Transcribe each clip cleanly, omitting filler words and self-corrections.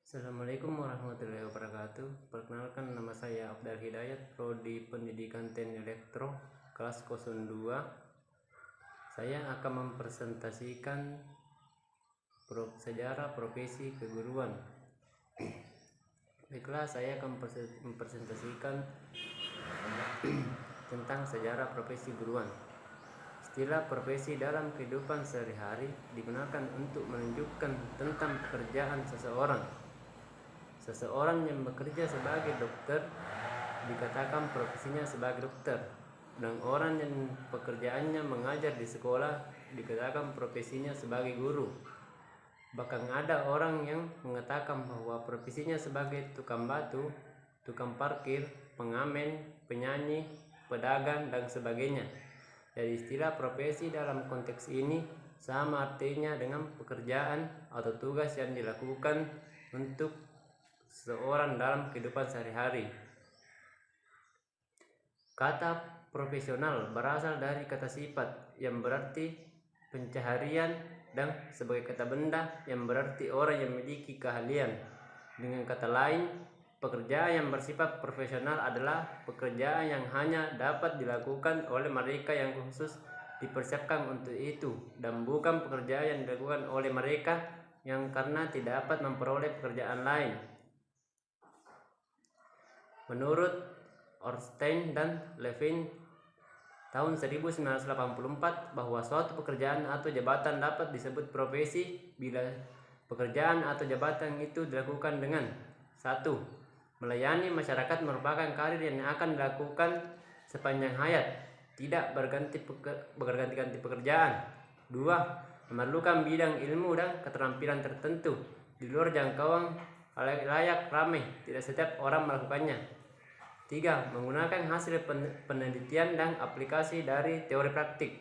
Assalamualaikum warahmatullahi wabarakatuh. Perkenalkan, nama saya Abdal Hidayat, Prodi Pendidikan Teknik Elektro, kelas 02. Saya akan mempresentasikan sejarah profesi keguruan. Baiklah, saya akan mempresentasikan tentang sejarah profesi guruan. Istilah profesi dalam kehidupan sehari-hari digunakan untuk menunjukkan tentang pekerjaan seseorang. Seseorang yang bekerja sebagai dokter dikatakan profesinya sebagai dokter, dan orang yang pekerjaannya mengajar di sekolah dikatakan profesinya sebagai guru. Bahkan ada orang yang mengatakan bahwa profesinya sebagai tukang batu, tukang parkir, pengamen, penyanyi, pedagang, dan sebagainya. Jadi istilah profesi dalam konteks ini sama artinya dengan pekerjaan atau tugas yang dilakukan untuk seorang dalam kehidupan sehari-hari. Kata profesional berasal dari kata sifat yang berarti pencaharian dan sebagai kata benda yang berarti orang yang memiliki keahlian. Dengan kata lain, pekerjaan yang bersifat profesional adalah pekerjaan yang hanya dapat dilakukan oleh mereka yang khusus dipersiapkan untuk itu, dan bukan pekerjaan yang dilakukan oleh mereka yang karena tidak dapat memperoleh pekerjaan lain. Menurut Ornstein dan Levin tahun 1984 bahwa suatu pekerjaan atau jabatan dapat disebut profesi bila pekerjaan atau jabatan itu dilakukan dengan 1. Melayani masyarakat merupakan karir yang akan dilakukan sepanjang hayat, tidak berganti-ganti pekerjaan. 2. Memerlukan bidang ilmu dan keterampilan tertentu di luar jangkauan layak ramai, tidak setiap orang melakukannya. 3. Menggunakan hasil penelitian dan aplikasi dari teori praktik.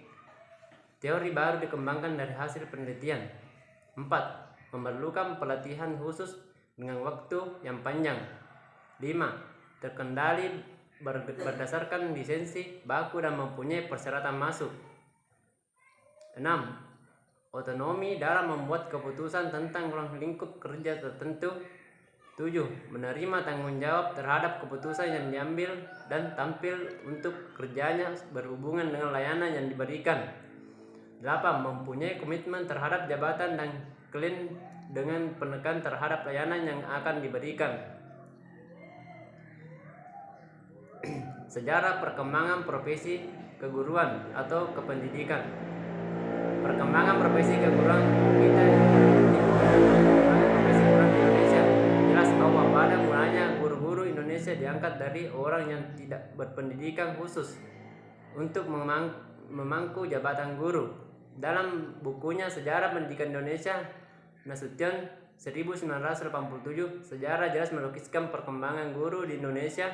Teori baru dikembangkan dari hasil penelitian. 4. Memerlukan pelatihan khusus dengan waktu yang panjang. 5. Terkendali berdasarkan lisensi baku dan mempunyai persyaratan masuk. 6. Otonomi dalam membuat keputusan tentang ruang lingkup kerja tertentu. 7. Menerima tanggung jawab terhadap keputusan yang diambil dan tampil untuk kerjanya berhubungan dengan layanan yang diberikan. 8. Mempunyai komitmen terhadap jabatan dan klien dengan penekan terhadap layanan yang akan diberikan. Sejarah perkembangan profesi keguruan atau kependidikan. Perkembangan profesi keguruan kita bahwa pada mulanya guru-guru Indonesia diangkat dari orang yang tidak berpendidikan khusus untuk memangku jabatan guru. Dalam bukunya Sejarah Pendidikan Indonesia, Nasution 1987, sejarah jelas melukiskan perkembangan guru di Indonesia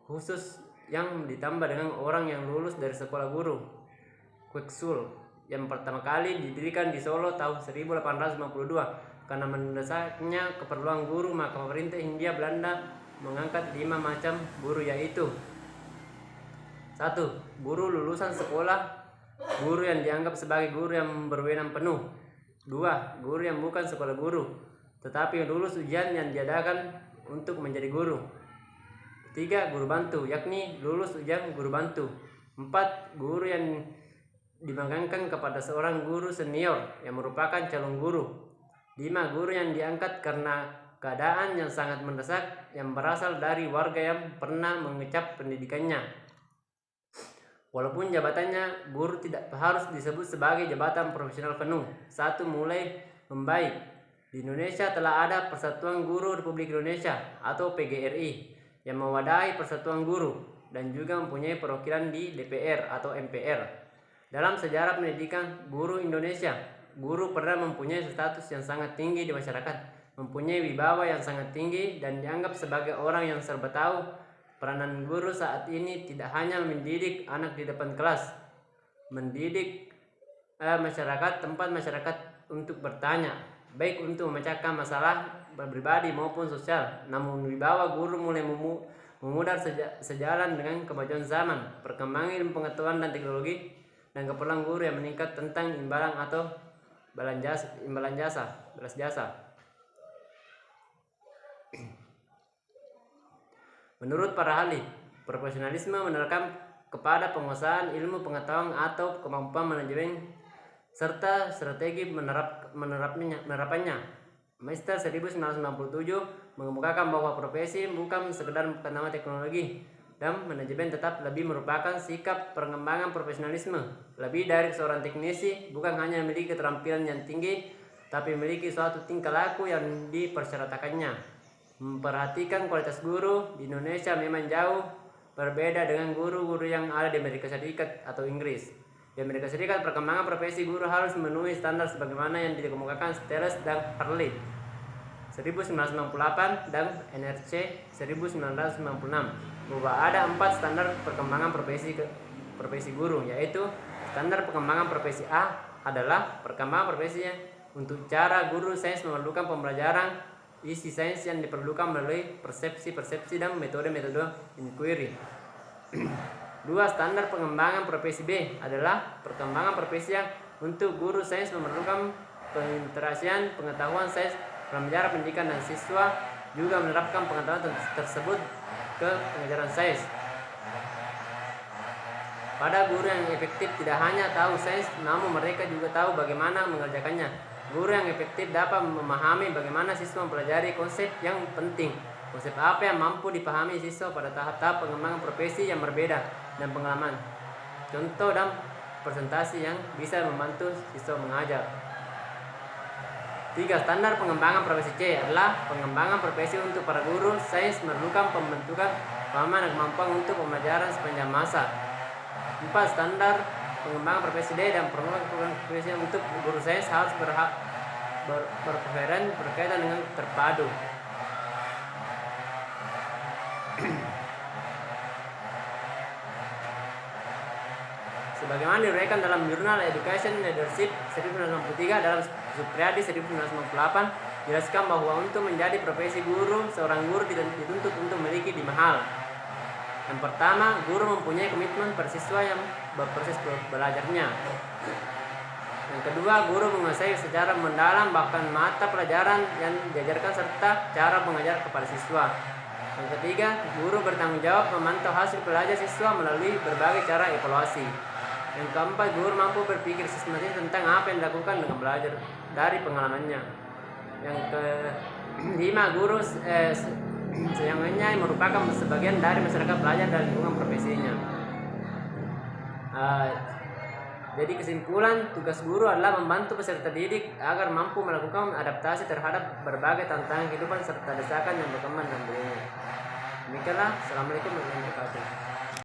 khusus yang ditambah dengan orang yang lulus dari sekolah guru Kweksul yang pertama kali didirikan di Solo tahun 1852. Karena mendesaknya keperluan guru, maka pemerintah Hindia Belanda mengangkat 5 macam guru, yaitu 1. Guru lulusan sekolah, guru yang dianggap sebagai guru yang berwenang penuh. 2. Guru yang bukan sekolah guru, tetapi lulus ujian yang diadakan untuk menjadi guru. 3. Guru bantu, yakni lulus ujian guru bantu. 4. Guru yang dimagangkan kepada seorang guru senior yang merupakan calon guru. 5. Guru yang diangkat karena keadaan yang sangat mendesak yang berasal dari warga yang pernah mengecap pendidikannya. Walaupun jabatannya guru tidak harus disebut sebagai jabatan profesional penuh. 1. Mulai membaik. Di Indonesia telah ada Persatuan Guru Republik Indonesia atau PGRI yang mewadahi persatuan guru dan juga mempunyai perwakilan di DPR atau MPR. Dalam sejarah pendidikan guru Indonesia, guru pernah mempunyai status yang sangat tinggi di masyarakat, mempunyai wibawa yang sangat tinggi, dan dianggap sebagai orang yang serba tahu. Peranan guru saat ini tidak hanya mendidik anak di depan kelas, mendidik masyarakat, tempat masyarakat untuk bertanya, baik untuk memecahkan masalah pribadi maupun sosial. Namun wibawa guru mulai memudar sejalan dengan kemajuan zaman, perkembangan ilmu pengetahuan dan teknologi, dan keperluan guru yang meningkat tentang balas jasa. Menurut para ahli, profesionalisme menerkam kepada penguasaan ilmu pengetahuan atau kemampuan manajemen serta strategi menerapannya. Meister 1997 mengemukakan bahwa profesi bukan sekedar nama teknologi dan manajemen tetap lebih merupakan sikap pengembangan profesionalisme. Lebih dari seorang teknisi bukan hanya memiliki keterampilan yang tinggi, tapi memiliki suatu tingkah laku yang dipersyaratkannya. Memperhatikan kualitas guru di Indonesia memang jauh berbeda dengan guru-guru yang ada di Amerika Serikat atau Inggris. Di Amerika Serikat, perkembangan profesi guru harus memenuhi standar sebagaimana yang dikemukakan Stiles dan Harley 1998 dan NRC 1996 bahwa ada 4 standar perkembangan profesi guru, yaitu standar perkembangan profesi A adalah perkembangan profesi untuk cara guru sains memerlukan pembelajaran isi sains yang diperlukan melalui persepsi dan metode-metode inquiry. 2. Standar pengembangan profesi B adalah perkembangan profesi yang untuk guru sains memerlukan penginteraksian pengetahuan sains dalam jarak pendidikan dan siswa juga menerapkan pengetahuan tersebut ke pengajaran sains. Pada guru yang efektif tidak hanya tahu sains, namun mereka juga tahu bagaimana mengerjakannya. Guru yang efektif dapat memahami bagaimana siswa mempelajari konsep yang penting, konsep apa yang mampu dipahami siswa pada tahap-tahap pengembangan profesi yang berbeda, dan pengalaman, contoh dan presentasi yang bisa membantu siswa mengajar. 3. Standar pengembangan profesi C adalah pengembangan profesi untuk para guru sains memerlukan pembentukan pemahaman dan kemampuan untuk pembelajaran sepanjang masa. 4. Standar pengembangan profesi D dan pengembangan profesi untuk guru sains harus berkaitan dengan terpadu. Sebagaimana diuraikan dalam Jurnal Education Leadership 1993 dalam Supriyadi 1998, jelaskan bahwa untuk menjadi profesi guru, seorang guru dituntut untuk memiliki 5 hal. Yang pertama, guru mempunyai komitmen pada siswa yang berproses belajarnya. Yang kedua, guru menguasai secara mendalam bahkan mata pelajaran yang diajarkan serta cara mengajar kepada siswa. Yang ketiga, guru bertanggung jawab memantau hasil belajar siswa melalui berbagai cara evaluasi. Yang keempat, guru mampu berpikir sistematis tentang apa yang dilakukan dengan belajar dari pengalamannya. Yang kelima, guru seyangnya merupakan sebagian dari masyarakat belajar dan lingkungan profesinya. Jadi kesimpulan, tugas guru adalah membantu peserta didik agar mampu melakukan adaptasi terhadap berbagai tantangan kehidupan serta desakan yang berkembang dalam dirinya. Demikianlah, assalamualaikum warahmatullahi wabarakatuh.